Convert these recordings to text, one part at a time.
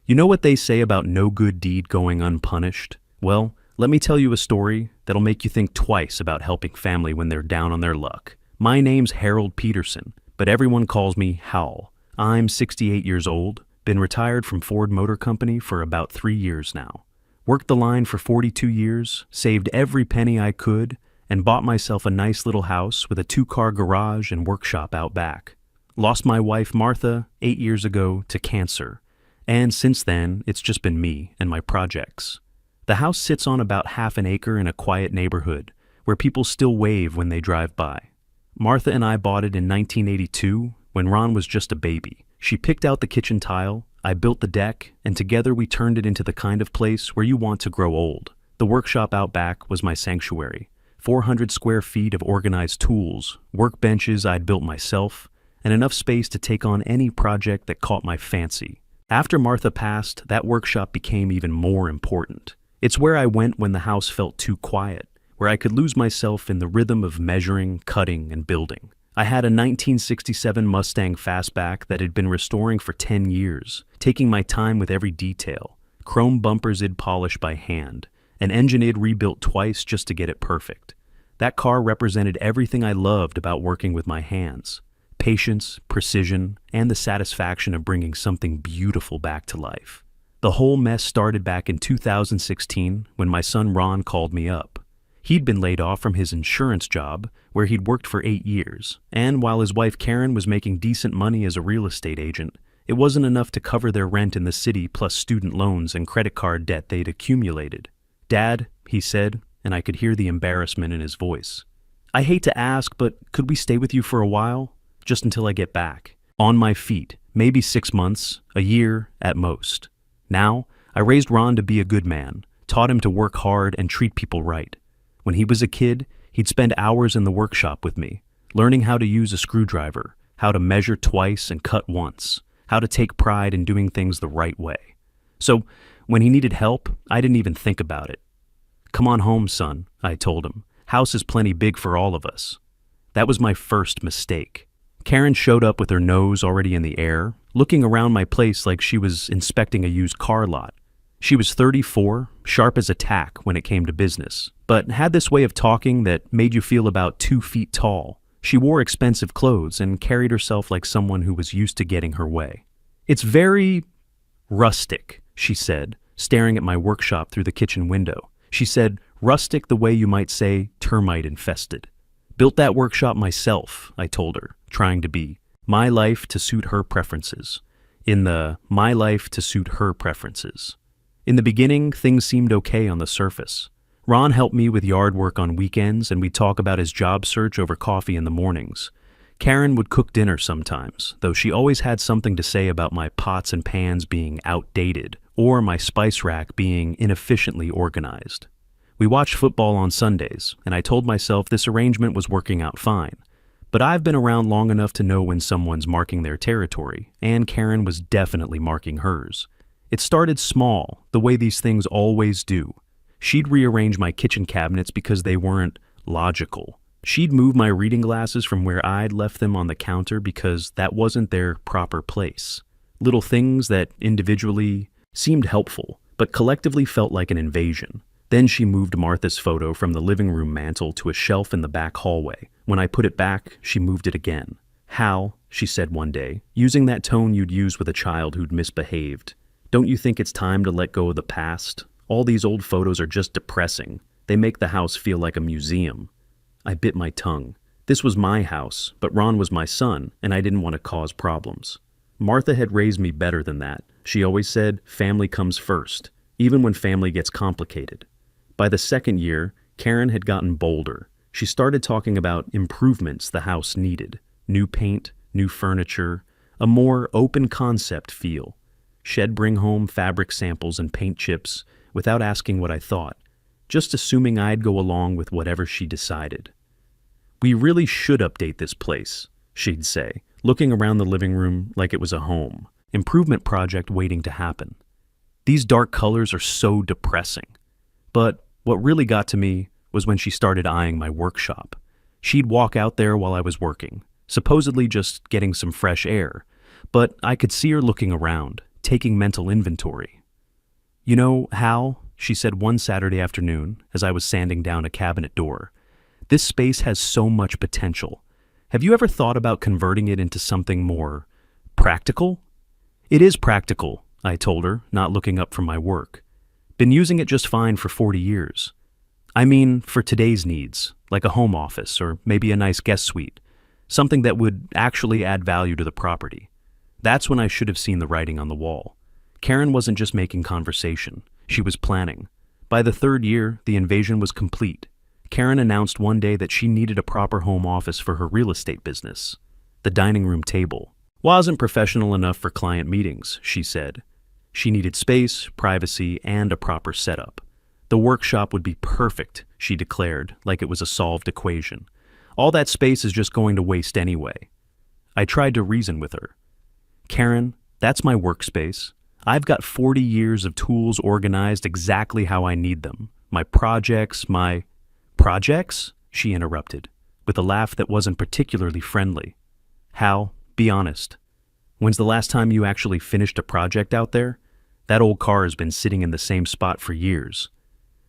You know what they say about no good deed going unpunished? Well, let me tell you a story that'll make you think twice about helping family when they're down on their luck. My name's Harold Peterson, but everyone calls me Hal. I'm 68 years old, been retired from Ford Motor Company for about 3 years now. Worked the line for 42 years, saved every penny I could, and bought myself a nice little house with a 2-car garage and workshop out back. Lost my wife Martha 8 years ago to cancer, and since then it's just been me and my projects. The house sits on about half an acre in a quiet neighborhood where people still wave when they drive by. Martha and I bought it in 1982 when Ron was just a baby. She picked out the kitchen tile, I built the deck, and together we turned it into the kind of place where you want to grow old. The workshop out back was my sanctuary. 400 square feet of organized tools, workbenches I'd built myself, and enough space to take on any project that caught my fancy. After Martha passed, that workshop became even more important. It's where I went when the house felt too quiet, where I could lose myself in the rhythm of measuring, cutting, and building. I had a 1967 Mustang Fastback that had been restoring for 10 years, taking my time with every detail. Chrome bumpers I'd polished by hand, an engine I'd rebuilt twice just to get it perfect. That car represented everything I loved about working with my hands. Patience, precision, and the satisfaction of bringing something beautiful back to life. The whole mess started back in 2016 when my son Ron called me up. He'd been laid off from his insurance job, where he'd worked for 8 years, and while his wife Karen was making decent money as a real estate agent, it wasn't enough to cover their rent in the city plus student loans and credit card debt they'd accumulated. "Dad," he said, and I could hear the embarrassment in his voice. "I hate to ask, but could we stay with you for a while? Just until I get back. On my feet, maybe 6 months, a year at most." Now, I raised Ron to be a good man, taught him to work hard and treat people right. When he was a kid, he'd spend hours in the workshop with me, learning how to use a screwdriver, how to measure twice and cut once, how to take pride in doing things the right way. So, when he needed help, I didn't even think about it. "Come on home, son," I told him. "House is plenty big for all of us." That was my first mistake. Karen showed up with her nose already in the air, looking around my place like she was inspecting a used car lot. She was 34, sharp as a tack when it came to business, but had this way of talking that made you feel about 2 feet tall. She wore expensive clothes and carried herself like someone who was used to getting her way. "It's very rustic," she said, staring at my workshop through the kitchen window. She said, "Rustic the way you might say termite infested." "Built that workshop myself," I told her, trying to be my life to suit her preferences. In the my life to suit her preferences. In the beginning, things seemed okay on the surface. Ron helped me with yard work on weekends, and we'd talk about his job search over coffee in the mornings. Karen would cook dinner sometimes, though she always had something to say about my pots and pans being outdated, or my spice rack being inefficiently organized. We watched football on Sundays, and I told myself this arrangement was working out fine. But I've been around long enough to know when someone's marking their territory, and Karen was definitely marking hers. It started small, the way these things always do. She'd rearrange my kitchen cabinets because they weren't logical. She'd move my reading glasses from where I'd left them on the counter because that wasn't their proper place. Little things that individually seemed helpful, but collectively felt like an invasion. Then she moved Martha's photo from the living room mantel to a shelf in the back hallway. When I put it back, she moved it again. "Hal," she said one day, using that tone you'd use with a child who'd misbehaved, "don't you think it's time to let go of the past? All these old photos are just depressing. They make the house feel like a museum." I bit my tongue. This was my house, but Ron was my son, and I didn't want to cause problems. Martha had raised me better than that. She always said, family comes first, even when family gets complicated. By the second year, Karen had gotten bolder. She started talking about improvements the house needed. New paint, new furniture, a more open concept feel. She'd bring home fabric samples and paint chips without asking what I thought, just assuming I'd go along with whatever she decided. "We really should update this place," she'd say, looking around the living room like it was a home. Improvement project waiting to happen. "These dark colors are so depressing." But what really got to me was when she started eyeing my workshop. She'd walk out there while I was working, supposedly just getting some fresh air, but I could see her looking around, taking mental inventory. "You know, Hal," she said one Saturday afternoon as I was sanding down a cabinet door, "this space has so much potential. Have you ever thought about converting it into something more practical?" "It is practical," I told her, not looking up from my work. "Been using it just fine for 40 years. I mean, for today's needs, like a home office or maybe a nice guest suite, something that would actually add value to the property." That's when I should have seen the writing on the wall. Karen wasn't just making conversation, she was planning. By the third year, the invasion was complete. Karen announced one day that she needed a proper home office for her real estate business. The dining room table wasn't professional enough for client meetings, she said. She needed space, privacy, and a proper setup. The workshop would be perfect, she declared, like it was a solved equation. All that space is just going to waste anyway. I tried to reason with her. "Karen, that's my workspace. I've got 40 years of tools organized exactly how I need them. My projects, my—" "Projects?" she interrupted, with a laugh that wasn't particularly friendly. "Hal, be honest. When's the last time you actually finished a project out there? That old car has been sitting in the same spot for years."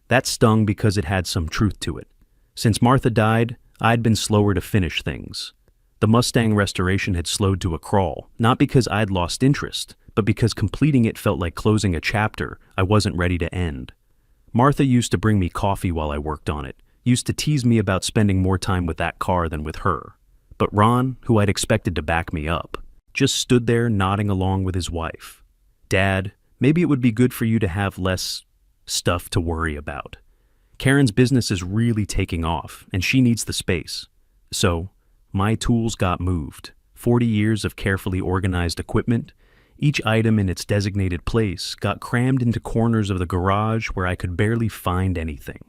That stung because it had some truth to it. Since Martha died, I'd been slower to finish things. The Mustang restoration had slowed to a crawl, not because I'd lost interest, but because completing it felt like closing a chapter I wasn't ready to end. Martha used to bring me coffee while I worked on it, used to tease me about spending more time with that car than with her. But Ron, who I'd expected to back me up, just stood there nodding along with his wife. "Dad, maybe it would be good for you to have less stuff to worry about. Karen's business is really taking off, and she needs the space." So, my tools got moved. 40 years of carefully organized equipment, each item in its designated place, got crammed into corners of the garage where I could barely find anything.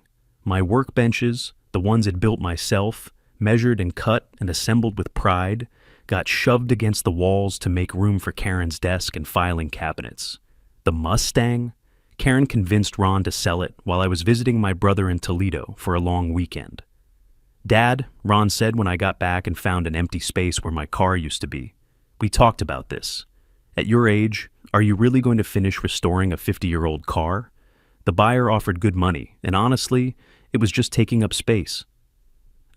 My workbenches, the ones I'd built myself, measured and cut and assembled with pride, got shoved against the walls to make room for Karen's desk and filing cabinets. The Mustang? Karen convinced Ron to sell it while I was visiting my brother in Toledo for a long weekend. "Dad," Ron said when I got back and found an empty space where my car used to be, "we talked about this. At your age, are you really going to finish restoring a 50-year-old car? The buyer offered good money, and honestly, it was just taking up space."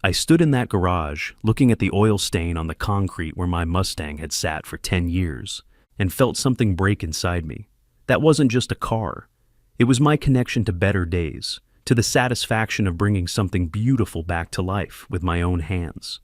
I stood in that garage, looking at the oil stain on the concrete where my Mustang had sat for 10 years, and felt something break inside me. That wasn't just a car. It was my connection to better days, to the satisfaction of bringing something beautiful back to life with my own hands.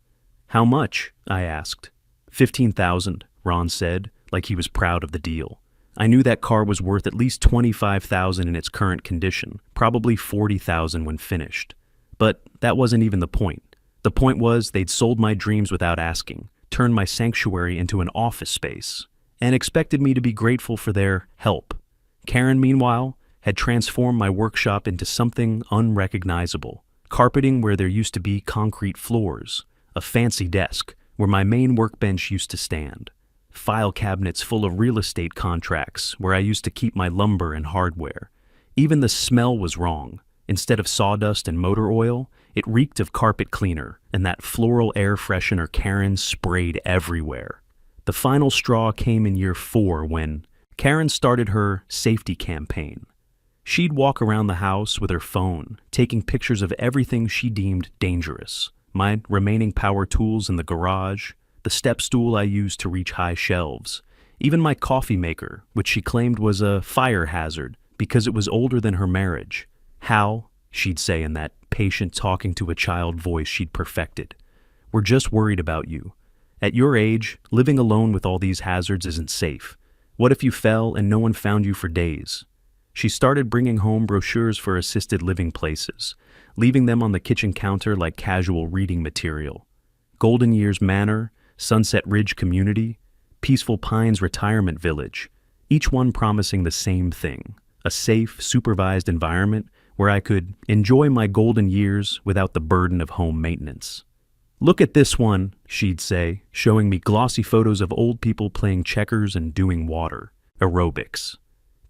"How much?" I asked. "$15,000, Ron said, like he was proud of the deal. I knew that car was worth at least $25,000 in its current condition, probably $40,000 when finished. But that wasn't even the point. The point was they'd sold my dreams without asking, turned my sanctuary into an office space, and expected me to be grateful for their help. Karen, meanwhile, had transformed my workshop into something unrecognizable. Carpeting where there used to be concrete floors, a fancy desk where my main workbench used to stand, file cabinets full of real estate contracts where I used to keep my lumber and hardware. Even the smell was wrong. Instead of sawdust and motor oil, it reeked of carpet cleaner and that floral air freshener Karen sprayed everywhere. The final straw came in year 4 when Karen started her safety campaign. She'd walk around the house with her phone, taking pictures of everything she deemed dangerous. My remaining power tools in the garage, the step stool I used to reach high shelves, even my coffee maker, which she claimed was a fire hazard because it was older than her marriage. "Hal," she'd say in that patient talking to a child voice she'd perfected, "we're just worried about you. At your age, living alone with all these hazards isn't safe. What if you fell and no one found you for days?" She started bringing home brochures for assisted living places, leaving them on the kitchen counter like casual reading material. Golden Years Manor, Sunset Ridge Community, Peaceful Pines Retirement Village, each one promising the same thing, a safe, supervised environment where I could enjoy my golden years without the burden of home maintenance. "Look at this one," she'd say, showing me glossy photos of old people playing checkers and doing water, aerobics.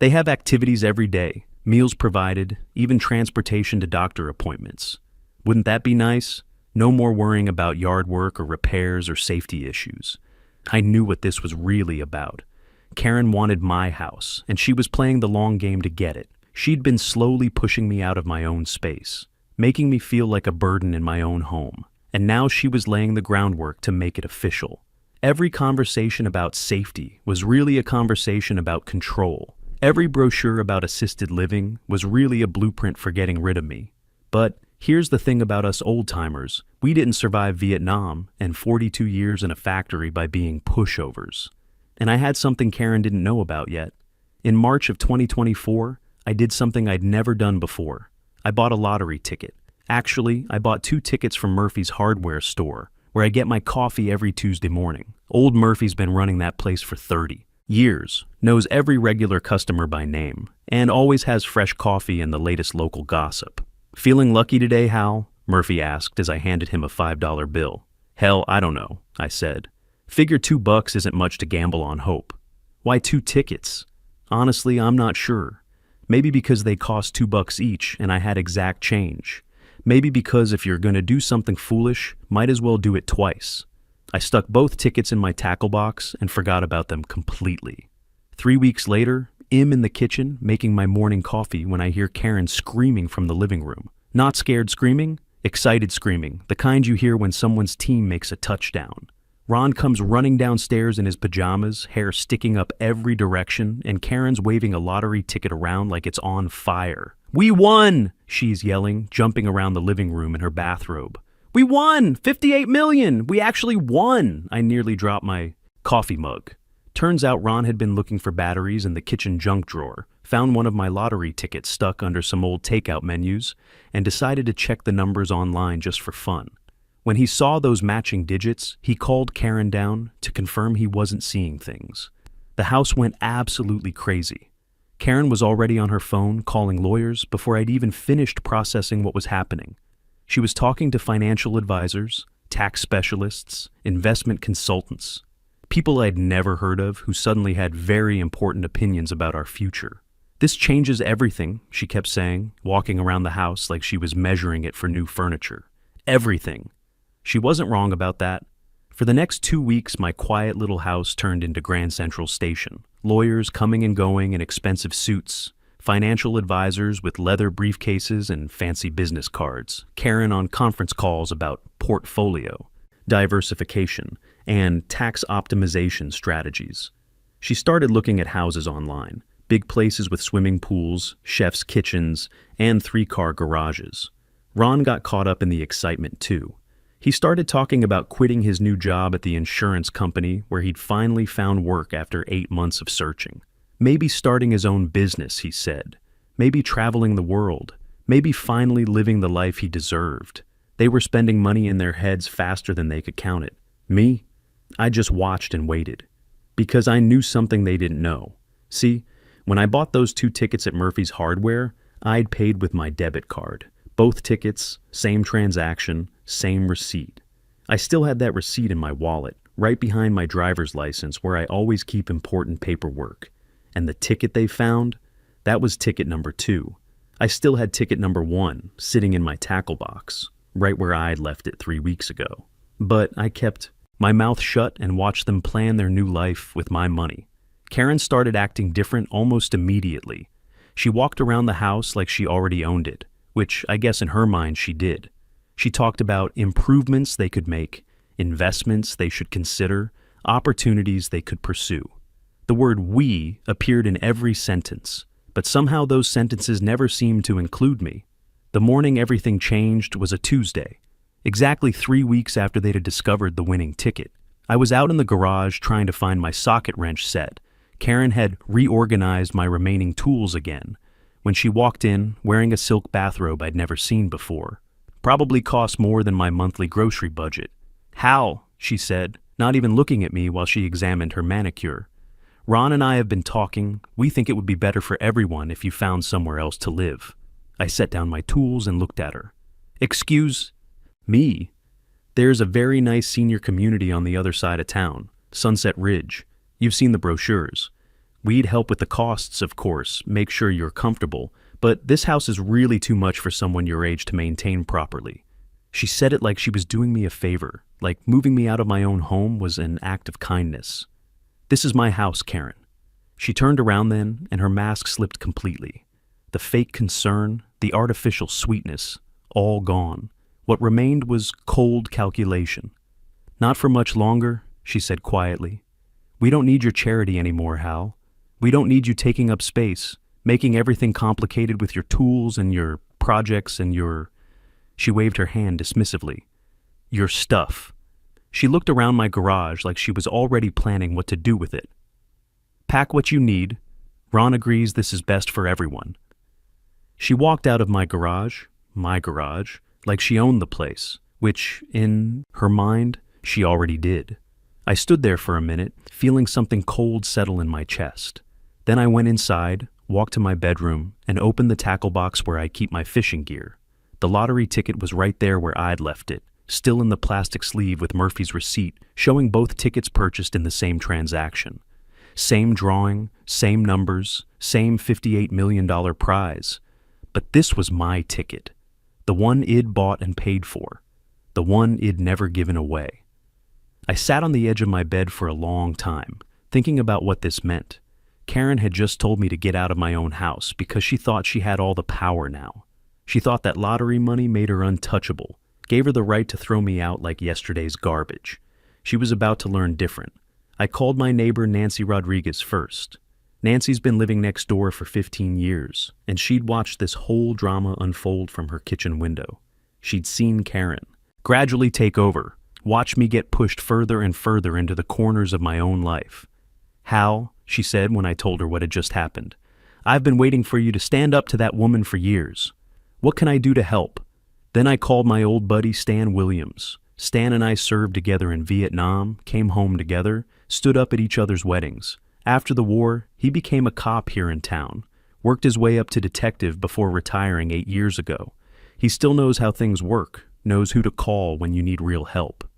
They have activities every day, meals provided, even transportation to doctor appointments. Wouldn't that be nice? No more worrying about yard work or repairs or safety issues. I knew what this was really about. Karen wanted my house, and she was playing the long game to get it. She'd been slowly pushing me out of my own space, making me feel like a burden in my own home. And now she was laying the groundwork to make it official. Every conversation about safety was really a conversation about control. Every brochure about assisted living was really a blueprint for getting rid of me. But here's the thing about us old-timers. We didn't survive Vietnam and 42 years in a factory by being pushovers. And I had something Karen didn't know about yet. In March of 2024, I did something I'd never done before. I bought a lottery ticket. Actually, I bought 2 tickets from Murphy's hardware store, where I get my coffee every Tuesday morning. Old Murphy's been running that place for 30 years, knows every regular customer by name, and always has fresh coffee and the latest local gossip. "Feeling lucky today, Hal?" Murphy asked as I handed him a $5 bill. "Hell, I don't know," I said. "Figure $2 isn't much to gamble on hope." "Why 2 tickets?" "Honestly, I'm not sure. Maybe because they cost $2 each and I had exact change. Maybe because if you're gonna do something foolish, might as well do it twice." I stuck both tickets in my tackle box and forgot about them completely. 3 weeks later, I'm in the kitchen making my morning coffee when I hear Karen screaming from the living room. Not scared screaming, excited screaming, the kind you hear when someone's team makes a touchdown. Ron comes running downstairs in his pajamas, hair sticking up every direction, and Karen's waving a lottery ticket around like it's on fire. "We won!" she's yelling, jumping around the living room in her bathrobe. "We won! 58 million! We actually won!" I nearly dropped my coffee mug. Turns out Ron had been looking for batteries in the kitchen junk drawer, found one of my lottery tickets stuck under some old takeout menus, and decided to check the numbers online just for fun. When he saw those matching digits, he called Karen down to confirm he wasn't seeing things. The house went absolutely crazy. Karen was already on her phone calling lawyers before I'd even finished processing what was happening. She was talking to financial advisors, tax specialists, investment consultants, people I'd never heard of who suddenly had very important opinions about our future. "This changes everything," she kept saying, walking around the house like she was measuring it for new furniture. "Everything." She wasn't wrong about that. For the next 2 weeks, my quiet little house turned into Grand Central Station. Lawyers coming and going in expensive suits, financial advisors with leather briefcases and fancy business cards, Karen on conference calls about portfolio, diversification, and tax optimization strategies. She started looking at houses online, big places with swimming pools, chef's kitchens, and 3-car garages. Ron got caught up in the excitement too. He started talking about quitting his new job at the insurance company where he'd finally found work after 8 months of searching. Maybe starting his own business, he said. Maybe traveling the world. Maybe finally living the life he deserved. They were spending money in their heads faster than they could count it. Me? I just watched and waited. Because I knew something they didn't know. See, when I bought those 2 tickets at Murphy's Hardware, I'd paid with my debit card. Both tickets, same transaction, same receipt. I still had that receipt in my wallet, right behind my driver's license where I always keep important paperwork. And the ticket they found, that was ticket number 2. I still had ticket number 1 sitting in my tackle box, right where I'd left it 3 weeks ago. But I kept my mouth shut and watched them plan their new life with my money. Karen started acting different almost immediately. She walked around the house like she already owned it, which I guess in her mind she did. She talked about improvements they could make, investments they should consider, opportunities they could pursue. The word "we" appeared in every sentence, but somehow those sentences never seemed to include me. The morning everything changed was a Tuesday, exactly 3 weeks after they'd discovered the winning ticket. I was out in the garage trying to find my socket wrench set. Karen had reorganized my remaining tools again, when she walked in wearing a silk bathrobe I'd never seen before. Probably cost more than my monthly grocery budget. "Hal," she said, not even looking at me while she examined her manicure. "Ron and I have been talking. We think it would be better for everyone if you found somewhere else to live." I set down my tools and looked at her. "Excuse me?" "There's a very nice senior community on the other side of town, Sunset Ridge. You've seen the brochures. We'd help with the costs, of course, make sure you're comfortable, but this house is really too much for someone your age to maintain properly." She said it like she was doing me a favor, like moving me out of my own home was an act of kindness. "This is my house, Karen. She turned around then, and her mask slipped completely. The fake concern, the artificial sweetness, all gone. What remained was cold calculation. "Not for much longer," she said quietly. "We don't need your charity anymore, Hal. We don't need you taking up space, making everything complicated with your tools and your projects and your—" She waved her hand dismissively. "Your stuff." She looked around my garage like she was already planning what to do with it. "Pack what you need. Ron agrees this is best for everyone." She walked out of my garage, like she owned the place, which, in her mind, she already did. I stood there for a minute, feeling something cold settle in my chest. Then I went inside, walked to my bedroom, and opened the tackle box where I keep my fishing gear. The lottery ticket was right there where I'd left it, still in the plastic sleeve with Murphy's receipt, showing both tickets purchased in the same transaction. Same drawing, same numbers, same $58 million prize. But this was my ticket. The one I'd bought and paid for. The one I'd never given away. I sat on the edge of my bed for a long time, thinking about what this meant. Karen had just told me to get out of my own house because she thought she had all the power now. She thought that lottery money made her untouchable, gave her the right to throw me out like yesterday's garbage. She was about to learn different. I called my neighbor Nancy Rodriguez first. Nancy's been living next door for 15 years, and she'd watched this whole drama unfold from her kitchen window. She'd seen Karen gradually take over, watch me get pushed further and further into the corners of my own life. "Hal," she said when I told her what had just happened, "I've been waiting for you to stand up to that woman for years. What can I do to help?" Then I called my old buddy Stan Williams. Stan and I served together in Vietnam, came home together, stood up at each other's weddings. After the war, he became a cop here in town, worked his way up to detective before retiring 8 years ago. He still knows how things work, knows who to call when you need real help.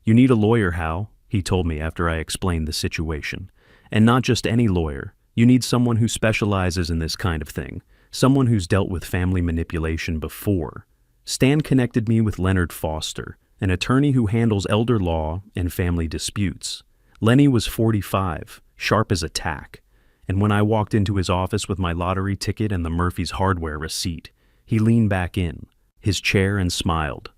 "You need a lawyer, Hal," he told me after I explained the situation. "And not just any lawyer. You need someone who specializes in this kind of thing, someone who's dealt with family manipulation before." Stan connected me with Leonard Foster, an attorney who handles elder law and family disputes. Lenny was 45, sharp as a tack, and when I walked into his office with my lottery ticket and the Murphy's hardware receipt, he leaned back in his chair and smiled.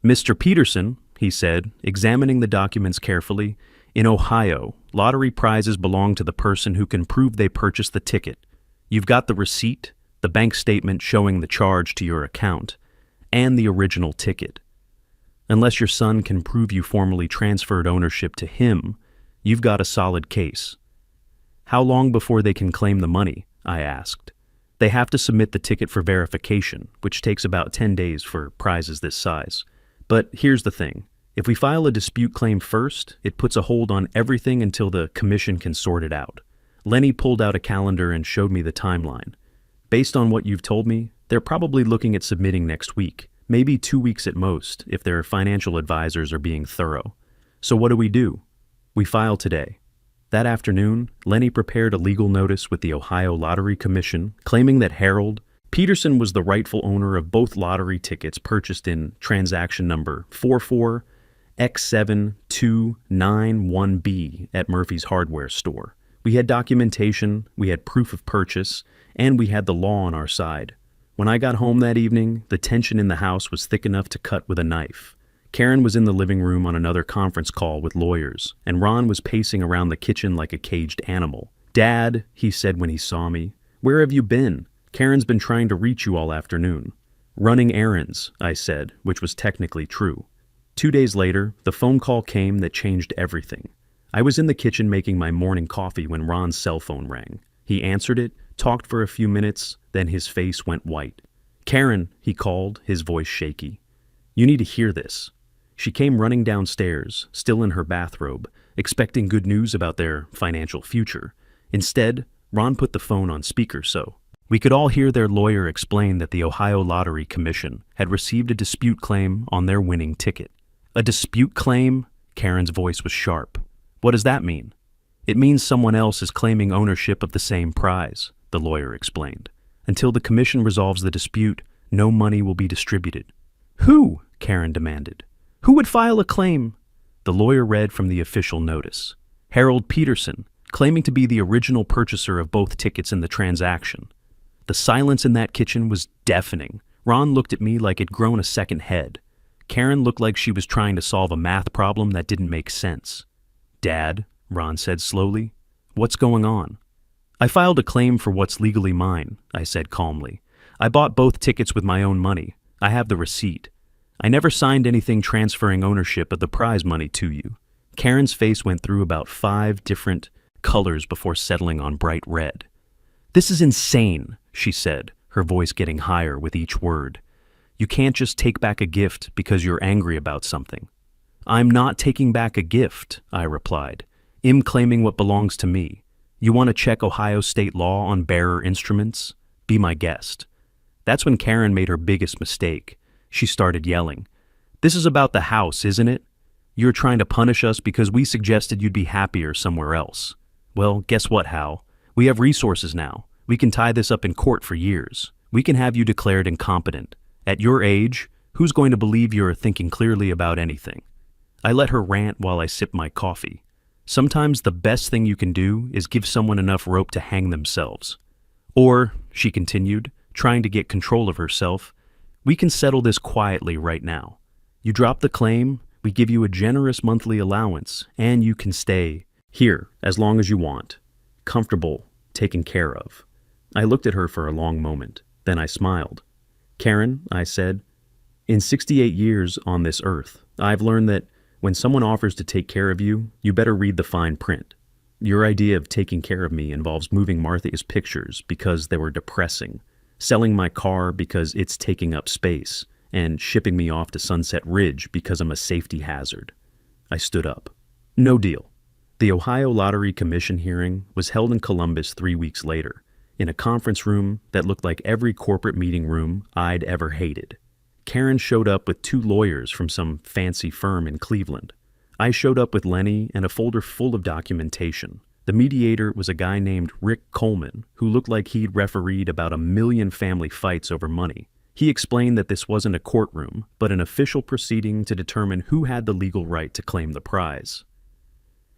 "Mr. Peterson," he said, examining the documents carefully, "in Ohio, lottery prizes belong to the person who can prove they purchased the ticket. You've got the receipt, the bank statement showing the charge to your account, and the original ticket. Unless your son can prove you formally transferred ownership to him, you've got a solid case." "How long before they can claim the money?" I asked. "They have to submit the ticket for verification, which takes about 10 days for prizes this size. But here's the thing. If we file a dispute claim first, it puts a hold on everything until the commission can sort it out." Lenny pulled out a calendar and showed me the timeline. "Based on what you've told me, they're probably looking at submitting next week, maybe 2 weeks at most if their financial advisors are being thorough. So what do? We file today." That afternoon, Lenny prepared a legal notice with the Ohio Lottery Commission claiming that Harold Peterson was the rightful owner of both lottery tickets purchased in transaction number 44X7291B at Murphy's hardware store. We had documentation, we had proof of purchase, and we had the law on our side. When I got home that evening, the tension in the house was thick enough to cut with a knife. Karen was in the living room on another conference call with lawyers, and Ron was pacing around the kitchen like a caged animal. "Dad," he said when he saw me, "where have you been? Karen's been trying to reach you all afternoon." "Running errands," I said, which was technically true. 2 days later, the phone call came that changed everything. I was in the kitchen making my morning coffee when Ron's cell phone rang. He answered it, talked for a few minutes, then his face went white. "Karen," he called, his voice shaky. "You need to hear this." She came running downstairs, still in her bathrobe, expecting good news about their financial future. Instead, Ron put the phone on speaker so we could all hear their lawyer explain that the Ohio Lottery Commission had received a dispute claim on their winning ticket. "A dispute claim?" Karen's voice was sharp. "What does that mean?" "It means someone else is claiming ownership of the same prize," the lawyer explained. "Until the commission resolves the dispute, no money will be distributed." "Who?" Karen demanded. "Who would file a claim?" The lawyer read from the official notice. "Harold Peterson, claiming to be the original purchaser of both tickets in the transaction. The silence in that kitchen was deafening. Ron looked at me like it'd grown a second head. Karen looked like she was trying to solve a math problem that didn't make sense. "Dad," Ron said slowly, "what's going on?" "I filed a claim for what's legally mine," I said calmly. "I bought both tickets with my own money. I have the receipt. I never signed anything transferring ownership of the prize money to you." Karen's face went through about 5 different colors before settling on bright red. "This is insane," she said, her voice getting higher with each word. "You can't just take back a gift because you're angry about something." "I'm not taking back a gift," I replied. "I'm claiming what belongs to me. You want to check Ohio state law on bearer instruments? Be my guest." That's when Karen made her biggest mistake. She started yelling. "This is about the house, isn't it? You're trying to punish us because we suggested you'd be happier somewhere else. Well, guess what, Hal? We have resources now. We can tie this up in court for years. We can have you declared incompetent. At your age, who's going to believe you're thinking clearly about anything?" I let her rant while I sipped my coffee. Sometimes the best thing you can do is give someone enough rope to hang themselves. "Or," she continued, trying to get control of herself, "we can settle this quietly right now. You drop the claim, we give you a generous monthly allowance, and you can stay here as long as you want. Comfortable, taken care of." I looked at her for a long moment. Then I smiled. "Karen," I said, "in 68 years on this earth, I've learned that when someone offers to take care of you, you better read the fine print. Your idea of taking care of me involves moving Martha's pictures because they were depressing, selling my car because it's taking up space, and shipping me off to Sunset Ridge because I'm a safety hazard." I stood up. "No deal." The Ohio Lottery Commission hearing was held in Columbus 3 weeks later, in a conference room that looked like every corporate meeting room I'd ever hated. Karen showed up with 2 lawyers from some fancy firm in Cleveland. I showed up with Lenny and a folder full of documentation. The mediator was a guy named Rick Coleman, who looked like he'd refereed about 1 million family fights over money. He explained that this wasn't a courtroom, but an official proceeding to determine who had the legal right to claim the prize.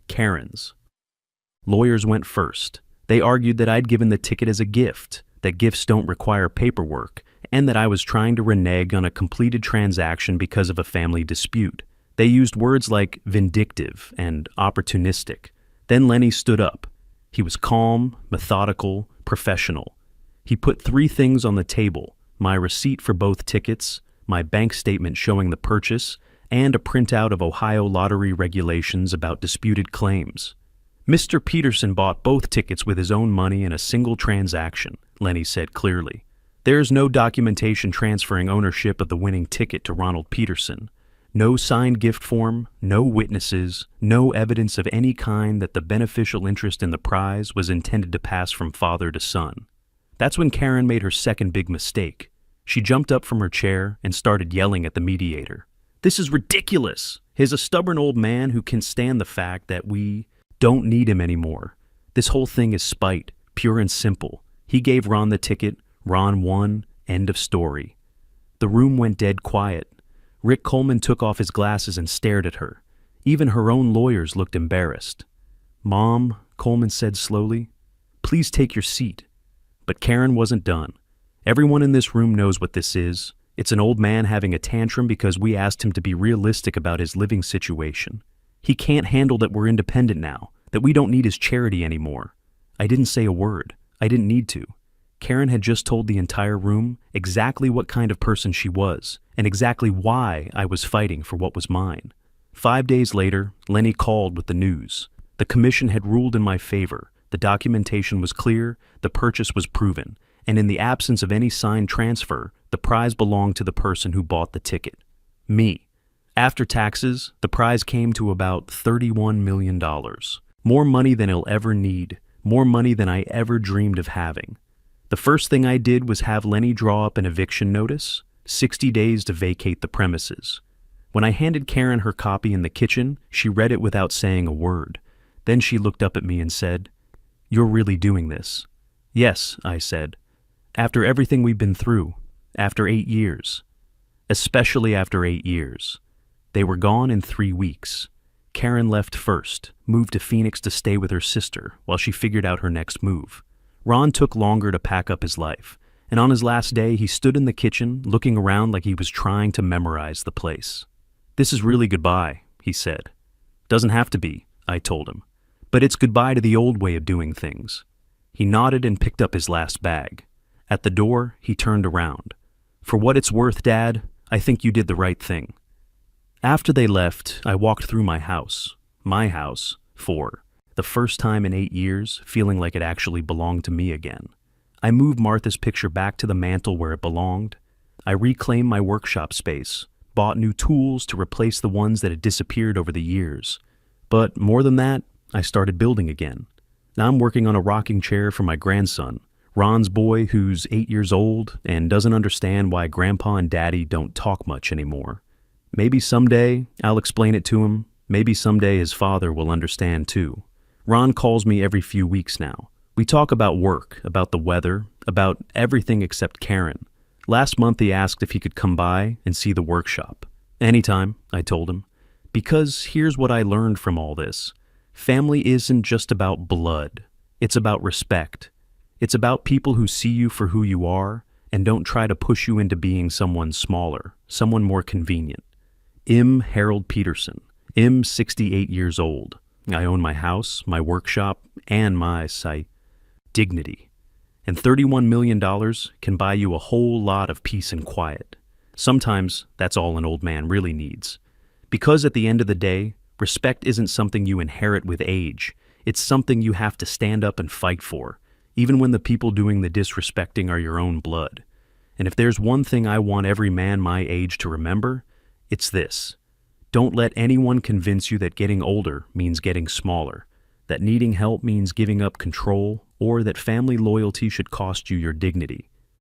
Karen's lawyers went first. They argued that I'd given the ticket as a gift, that gifts don't require paperwork, and that I was trying to renege on a completed transaction because of a family dispute. They used words like vindictive and opportunistic. Then Lenny stood up. He was calm, methodical, professional. He put 3 things on the table: my receipt for both tickets, my bank statement showing the purchase, and a printout of Ohio lottery regulations about disputed claims. "Mr. Peterson bought both tickets with his own money in a single transaction," Lenny said clearly. "There's no documentation transferring ownership of the winning ticket to Ronald Peterson. No signed gift form, no witnesses, no evidence of any kind that the beneficial interest in the prize was intended to pass from father to son." That's when Karen made her second big mistake. She jumped up from her chair and started yelling at the mediator. "This is ridiculous! He's a stubborn old man who can stand the fact that we don't need him anymore. This whole thing is spite, pure and simple. He gave Ron the ticket, Ron won, end of story." The room went dead quiet. Rick Coleman took off his glasses and stared at her. Even her own lawyers looked embarrassed. "Mom," Coleman said slowly, "please take your seat." But Karen wasn't done. "Everyone in this room knows what this is. It's an old man having a tantrum because we asked him to be realistic about his living situation. He can't handle that we're independent now, that we don't need his charity anymore." I didn't say a word. I didn't need to. Karen had just told the entire room exactly what kind of person she was, and exactly why I was fighting for what was mine. 5 days later, Lenny called with the news. The commission had ruled in my favor. The documentation was clear, the purchase was proven, and in the absence of any signed transfer, the prize belonged to the person who bought the ticket. Me. After taxes, the prize came to about $31 million. More money than I'll ever need, more money than I ever dreamed of having. The first thing I did was have Lenny draw up an eviction notice, 60 days to vacate the premises. When I handed Karen her copy in the kitchen, she read it without saying a word. Then she looked up at me and said, "You're really doing this?" "Yes," I said. "After everything we've been through, after 8 years. Especially after 8 years. They were gone in 3 weeks. Karen left first, moved to Phoenix to stay with her sister while she figured out her next move. Ron took longer to pack up his life, and on his last day he stood in the kitchen looking around like he was trying to memorize the place. "This is really goodbye," he said. "Doesn't have to be," I told him. "But it's goodbye to the old way of doing things." He nodded and picked up his last bag. At the door, he turned around. "For what it's worth, Dad, I think you did the right thing." After they left, I walked through my house, for the first time in 8 years, feeling like it actually belonged to me again. I moved Martha's picture back to the mantel where it belonged. I reclaimed my workshop space, bought new tools to replace the ones that had disappeared over the years. But more than that, I started building again. Now I'm working on a rocking chair for my grandson, Ron's boy who's 8 years old and doesn't understand why Grandpa and Daddy don't talk much anymore. Maybe someday I'll explain it to him. Maybe someday his father will understand too. Ron calls me every few weeks now. We talk about work, about the weather, about everything except Karen. Last month he asked if he could come by and see the workshop. "Anytime," I told him. Because here's what I learned from all this. Family isn't just about blood. It's about respect. It's about people who see you for who you are and don't try to push you into being someone smaller, someone more convenient. Harold Peterson. 68 years old. I own my house, my workshop, and my dignity. And $31 million can buy you a whole lot of peace and quiet. Sometimes that's all an old man really needs. Because at the end of the day, respect isn't something you inherit with age. It's something you have to stand up and fight for, even when the people doing the disrespecting are your own blood. And if there's one thing I want every man my age to remember, it's this. Don't let anyone convince you that getting older means getting smaller, that needing help means giving up control, or that family loyalty should cost you your dignity.